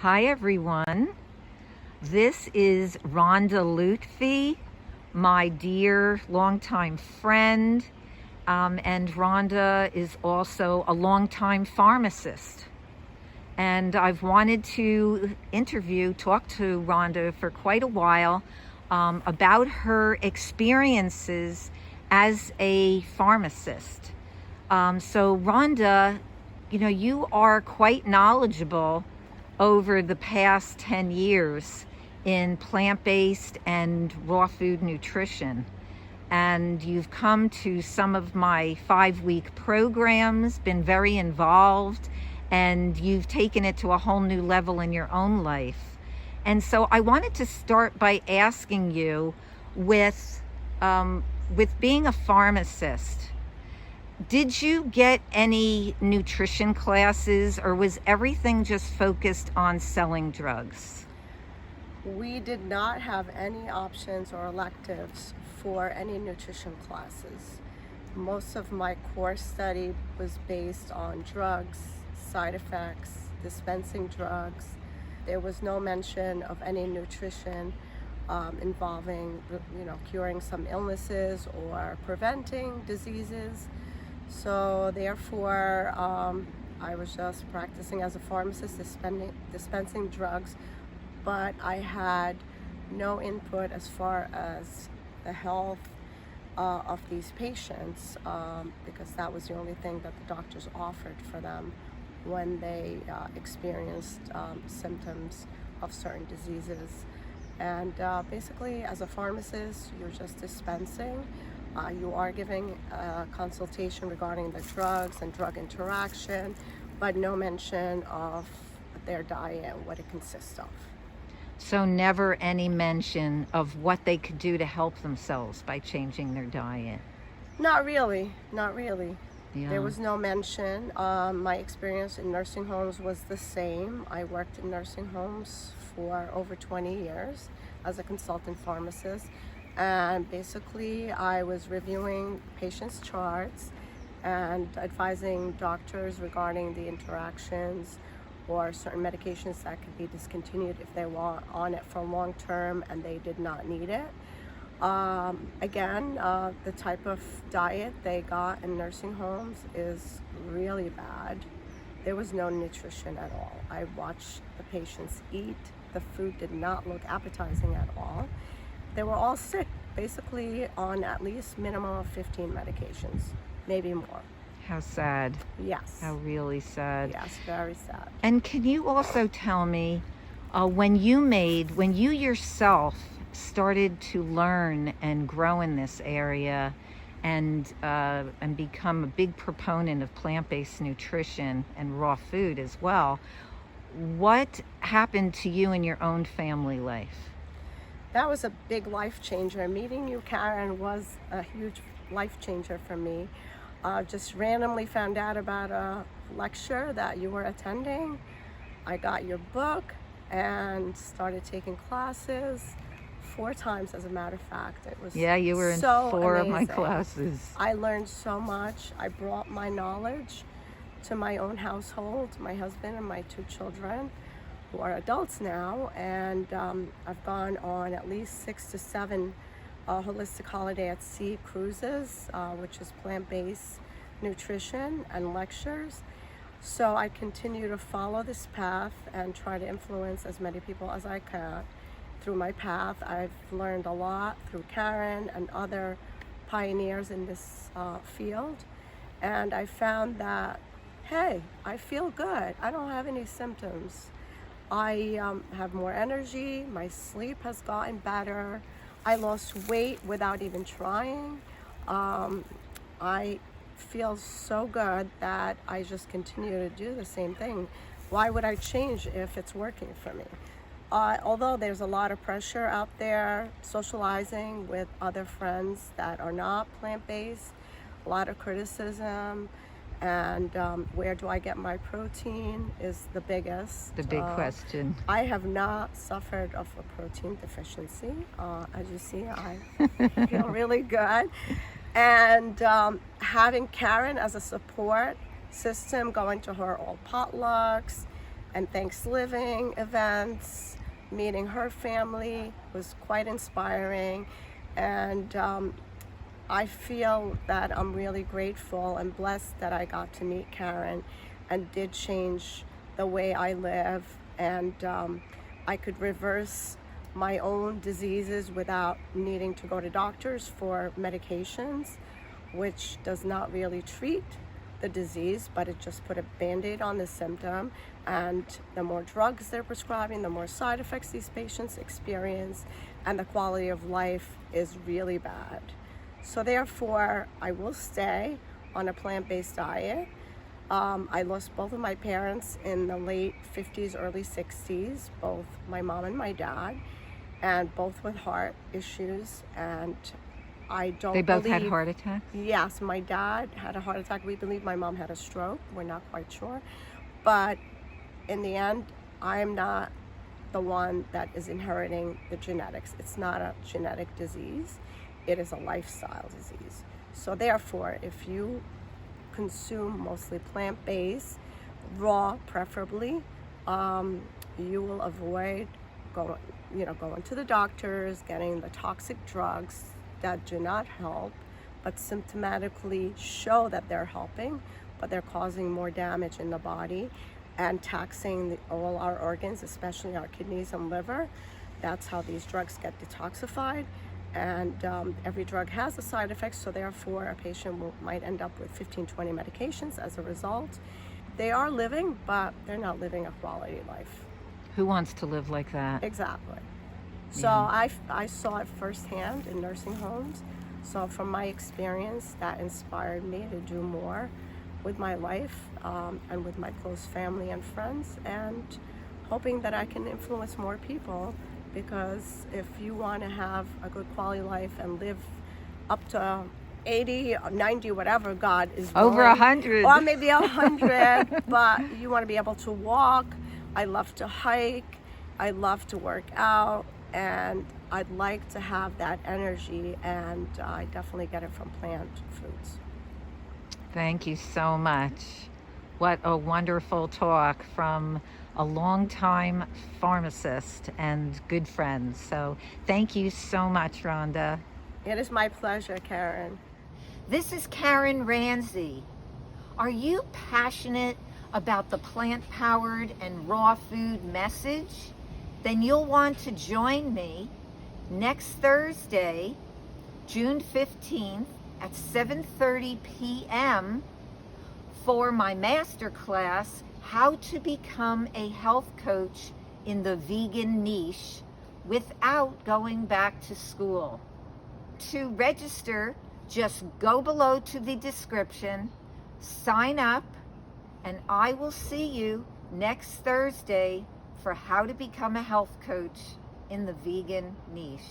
Hi everyone, this is Ronda Lutfey, my dear longtime friend, and Rhonda is also a longtime pharmacist. And I've wanted to talk to Rhonda for quite a while about her experiences as a pharmacist. So Rhonda, you are quite knowledgeable over the past 10 years in plant-based and raw food nutrition. And you've come to some of my 5-week programs, been very involved, and you've taken it to a whole new level in your own life. And so I wanted to start by asking you with being a pharmacist, did you get any nutrition classes, or was everything just focused on selling drugs? We did not have any options or electives for any nutrition classes. Most of my course study was based on drugs, side effects, dispensing drugs. There was no mention of any nutrition involving, curing some illnesses or preventing diseases. So therefore, I was just practicing as a pharmacist, dispensing drugs, but I had no input as far as the health of these patients, because that was the only thing that the doctors offered for them when they experienced symptoms of certain diseases. And basically, as a pharmacist, you're just dispensing. You are giving a consultation regarding the drugs and drug interaction, but no mention of their diet and what it consists of. So never any mention of what they could do to help themselves by changing their diet? Not really. Yeah. There was no mention. My experience in nursing homes was the same. I worked in nursing homes for over 20 years as a consultant pharmacist. And basically, I was reviewing patients' charts and advising doctors regarding the interactions or certain medications that could be discontinued if they were on it for long term and they did not need it. The type of diet they got in nursing homes is really bad. There was no nutrition at all. I watched the patients eat. The food did not look appetizing at all. They were all sick, basically on at least minimum of 15 medications, maybe more. How sad. Yes. How really sad. Yes, very sad. And can you also tell me, when you yourself started to learn and grow in this area and become a big proponent of plant-based nutrition and raw food as well, what happened to you in your own family life? That was a big life changer. Meeting you, Karen, was a huge life changer for me. Just randomly found out about a lecture that you were attending. I got your book and started taking classes 4 times, as a matter of fact. It was you were in so 4 amazing. of my classes. I learned so much. I brought my knowledge to my own household, my husband and my 2 children, who are adults now, and I've gone on at least 6 to 7 holistic holiday at sea cruises, which is plant-based nutrition and lectures. So I continue to follow this path and try to influence as many people as I can through my path. I've learned a lot through Karen and other pioneers in this field, and I found that, hey, I feel good. I don't have any symptoms. I have more energy, my sleep has gotten better, I lost weight without even trying. I feel so good that I just continue to do the same thing. Why would I change if it's working for me? Although there's a lot of pressure out there, socializing with other friends that are not plant-based, a lot of criticism, and where do I get my protein is the biggest. The big question. I have not suffered of a protein deficiency. As you see, I feel really good. And having Karen as a support system, going to her all potlucks, and Thanksgiving events. Meeting her family was quite inspiring, and I feel that I'm really grateful and blessed that I got to meet Karen and did change the way I live, and I could reverse my own diseases without needing to go to doctors for medications, which does not really treat the disease, but it just put a band-aid on the symptom. And the more drugs they're prescribing, the more side effects these patients experience, and the quality of life is really bad. So therefore, I will stay on a plant-based diet. I lost both of my parents in the late 50s, early 60s, both my mom and my dad, and both with heart issues. And I don't They both had believe- heart attacks? Yes, my dad had a heart attack. We believe my mom had a stroke. We're not quite sure. But in the end, I'm not the one that is inheriting the genetics. It's not a genetic disease. It is a lifestyle disease. So therefore, if you consume mostly plant-based, raw preferably, you will avoid going to the doctors, getting the toxic drugs that do not help, but symptomatically show that they're helping, but they're causing more damage in the body and taxing all our organs, especially our kidneys and liver. That's how these drugs get detoxified. And every drug has a side effect, so therefore a patient might end up with 15, 20 medications as a result. They are living, but they're not living a quality life. Who wants to live like that? Exactly. So I saw it firsthand in nursing homes. So from my experience, that inspired me to do more with my life and with my close family and friends, and hoping that I can influence more people. Because if you want to have a good quality life and live up to 80, 90, whatever God is Over willing, 100. or maybe 100, but you want to be able to walk. I love to hike. I love to work out, and I'd like to have that energy, and I definitely get it from plant foods. Thank you so much. What a wonderful talk from a longtime pharmacist and good friend. So thank you so much, Rhonda. It is my pleasure, Karen. This is Karen Ranzi. Are you passionate about the plant-powered and raw food message? Then you'll want to join me next Thursday, June 15th at 7:30 p.m. for my masterclass, How to Become a Health Coach in the Vegan Niche Without Going Back to School. To register, just go below to the description, sign up, and I will see you next Thursday for How to Become a Health Coach in the Vegan Niche.